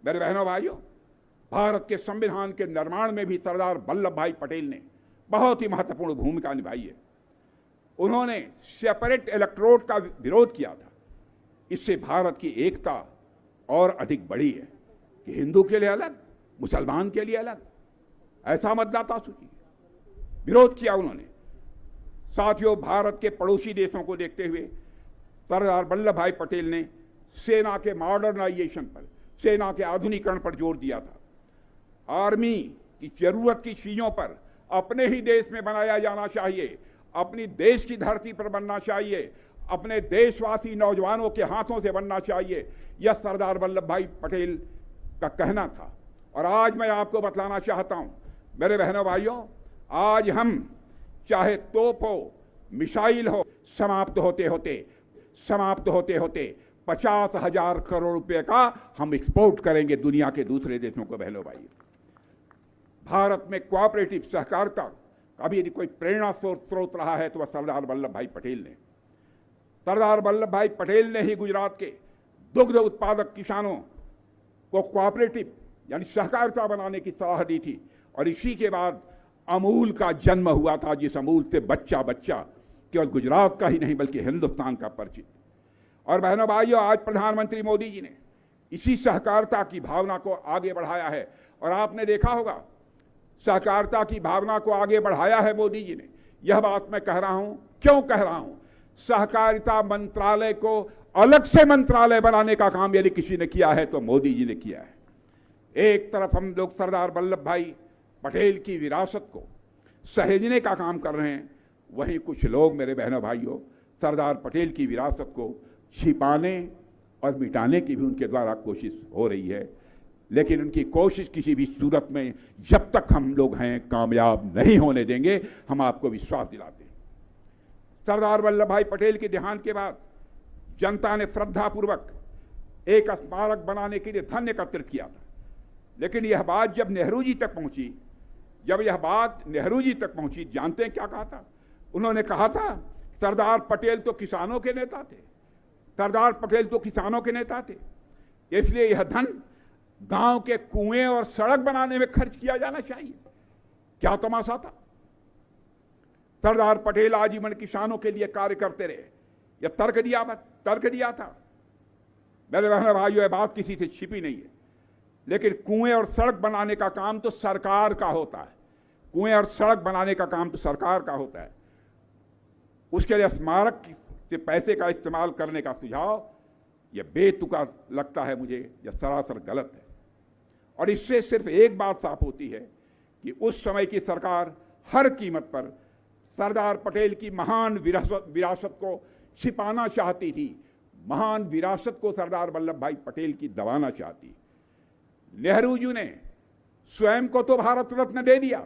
मेरे बहनों भाइयों, भारत के संविधान के निर्माण में भी सरदार वल्लभ भाई पटेल ने बहुत ही महत्वपूर्ण भूमिका निभाई है। उन्होंने सेपरेट इलेक्टोरेट का विरोध किया था। इससे भारत की एकता और अधिक बढ़ी है कि हिंदू के लिए अलग, मुसलमान के लिए अलग, ऐसा मतदाता सूची विरोध किया उन्होंने। साथियों, भारत के पड़ोसी देशों को देखते हुए सरदार वल्लभ भाई पटेल ने सेना के मॉडर्नाइजेशन पर, सेना के आधुनिकीकरण पर जोर दिया था। आर्मी की जरूरत की चीजों पर अपने ही देश में बनाया जाना चाहिए, अपनी देश की धरती पर बनना चाहिए, अपने देशवासी नौजवानों के हाथों से बनना चाहिए। यह सरदार वल्लभ भाई पटेल का कहना था। और आज मैं आपको बतलाना चाहता हूं, मेरे बहनों भाइयों, आज हम चाहे तोप हो, मिसाइल हो, समाप्त होते होते 50,000 करोड़ रुपए का हम एक्सपोर्ट करेंगे दुनिया के दूसरे देशों को। बहनों भाइयों, भारत में कोऑपरेटिव सहकारिता का भी यदि कोई प्रेरणा स्रोत रहा है तो वह सरदार वल्लभ भाई पटेल ने। सरदार वल्लभ भाई पटेल ने ही गुजरात के दुग्ध उत्पादक किसानों को कोऑपरेटिव यानी सहकारिता बनाने की सलाह दी थी। और इसी के बाद अमूल का जन्म हुआ था, जिस अमूल से बच्चा केवल गुजरात का ही नहीं बल्कि हिंदुस्तान का परिचित। और बहनों भाइयों, आज प्रधानमंत्री मोदी जी ने इसी सहकारिता की भावना को आगे बढ़ाया है। और आपने देखा होगा, सहकारिता की भावना को आगे बढ़ाया है मोदी जी ने। यह बात मैं कह रहा हूं, क्यों कह रहा हूं? सहकारिता मंत्रालय को अलग से मंत्रालय बनाने का काम यदि किसी ने किया है तो मोदी जी ने किया है। एक तरफ हम लोग सरदार वल्लभ भाई पटेल की विरासत को सहेजने का काम कर रहे हैं, वहीं कुछ लोग, मेरे बहनों भाइयों, सरदार पटेल की विरासत को छिपाने और मिटाने की भी उनके द्वारा कोशिश हो रही है। लेकिन उनकी कोशिश किसी भी सूरत में जब तक हम लोग हैं कामयाब नहीं होने देंगे, हम आपको विश्वास दिलाते हैं। सरदार वल्लभ भाई पटेल के देहांत के बाद जनता ने श्रद्धापूर्वक एक स्मारक बनाने के लिए धन एकत्रित किया था। लेकिन यह बात जब नेहरू जी तक पहुंची, जानते हैं क्या कहा था? उन्होंने कहा था, सरदार पटेल तो किसानों के नेता थे, इसलिए यह धन गांव के कुएं और सड़क बनाने में खर्च किया जाना चाहिए। क्या तमाशा था? सरदार पटेल आजीवन किसानों के लिए कार्य करते रहे। यह तर्क दिया था। मेरे बहनों भाइयों, यह बात किसी से छिपी नहीं है। लेकिन कुएं और सड़क बनाने का काम तो सरकार का होता है। उसके लिए स्मारक से पैसे का इस्तेमाल करने का सुझाव यह बेतुका लगता है मुझे, यह सरासर गलत है। और इससे सिर्फ एक बात साफ होती है कि उस समय की सरकार हर कीमत पर सरदार पटेल की महान विरासत को छिपाना चाहती थी। महान विरासत को सरदार वल्लभ भाई पटेल की दबाना चाहती। नेहरू जी ने स्वयं को तो भारत रत्न दे दिया,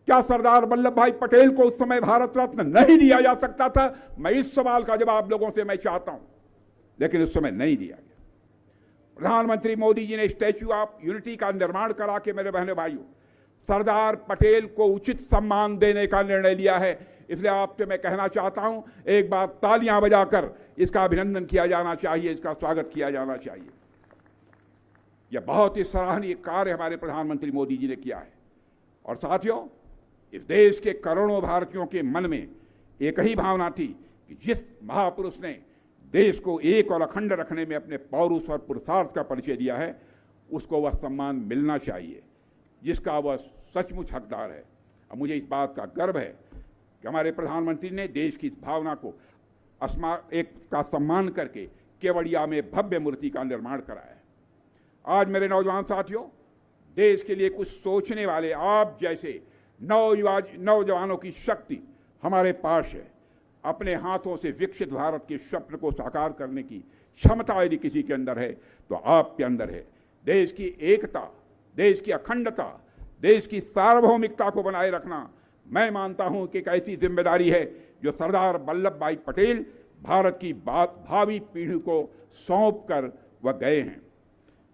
क्या सरदार वल्लभ भाई पटेल को उस समय भारत रत्न नहीं दिया जा सकता था? मैं इस सवाल का जवाब लोगों से मैं चाहता हूं, लेकिन उस समय नहीं दिया गया। प्रधानमंत्री मोदी जी ने स्टैच्यू ऑफ यूनिटी का निर्माण करा के, मेरे बहनों भाइयों, सरदार पटेल को उचित सम्मान देने का निर्णय लिया है। इसलिए आपसे मैं कहना चाहता हूं, एक बार तालियां बजाकर इसका अभिनंदन किया जाना चाहिए, इसका स्वागत किया जाना चाहिए। यह बहुत ही सराहनीय कार्य हमारे प्रधानमंत्री मोदी जी ने किया है। और साथियों, इस देश के करोड़ों भारतीयों के मन में एक ही भावना थी कि जिस महापुरुष ने देश को एक और अखंड रखने में अपने पौरुष और पुरुषार्थ का परिचय दिया है, उसको वह सम्मान मिलना चाहिए जिसका वह सचमुच हकदार है। और मुझे इस बात का गर्व है कि हमारे प्रधानमंत्री ने देश की इस भावना को एक का सम्मान करके केवड़िया में भव्य मूर्ति का निर्माण कराया है। आज मेरे नौजवान साथियों, देश के लिए कुछ सोचने वाले आप जैसे नौजवानों की शक्ति हमारे पास है। अपने हाथों से विकसित भारत के स्वप्न को साकार करने की क्षमता यदि किसी के अंदर है तो आपके अंदर है। देश की एकता, देश की अखंडता, देश की सार्वभौमिकता को बनाए रखना, मैं मानता हूं कि एक ऐसी जिम्मेदारी है जो सरदार वल्लभ भाई पटेल भारत की भावी पीढ़ी को सौंप कर वह गए हैं।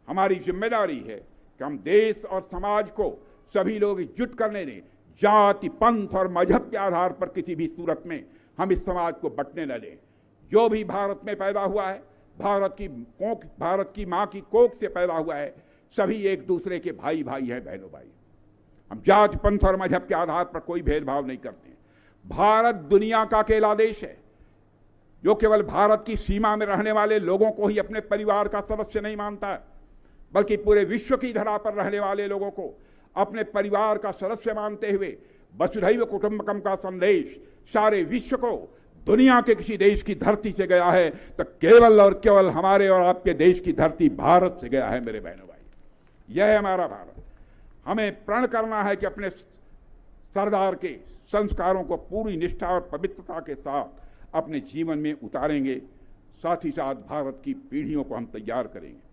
हमारी जिम्मेदारी है कि हम देश और समाज को सभी लोग एकजुट करने दें। जाति, पंथ और मजहब के आधार पर किसी भी सूरत में हम इस समाज को बंटने न दें। जो भी भारत में पैदा हुआ है, भारत की माँ की कोख से पैदा हुआ है, सभी एक दूसरे के भाई भाई हैं, बहनों भाई। हम जात, पंथ और मजहब के आधार पर कोई भेदभाव नहीं करते हैं। भारत दुनिया का अकेला देश है जो केवल भारत की सीमा में रहने वाले लोगों को ही अपने परिवार का सदस्य नहीं मानता है, बल्कि पूरे विश्व की धरा पर रहने वाले लोगों को अपने परिवार का सदस्य मानते हुए वसुधैव कुटुंबकम का संदेश सारे विश्व को दुनिया के किसी देश की धरती से गया है तो केवल और केवल हमारे और आपके देश की धरती भारत से गया है। मेरे बहनों भाई, यह है हमारा भारत। हमें प्रण करना है कि अपने सरदार के संस्कारों को पूरी निष्ठा और पवित्रता के साथ अपने जीवन में उतारेंगे, साथ ही साथ भारत की पीढ़ियों को हम तैयार करेंगे।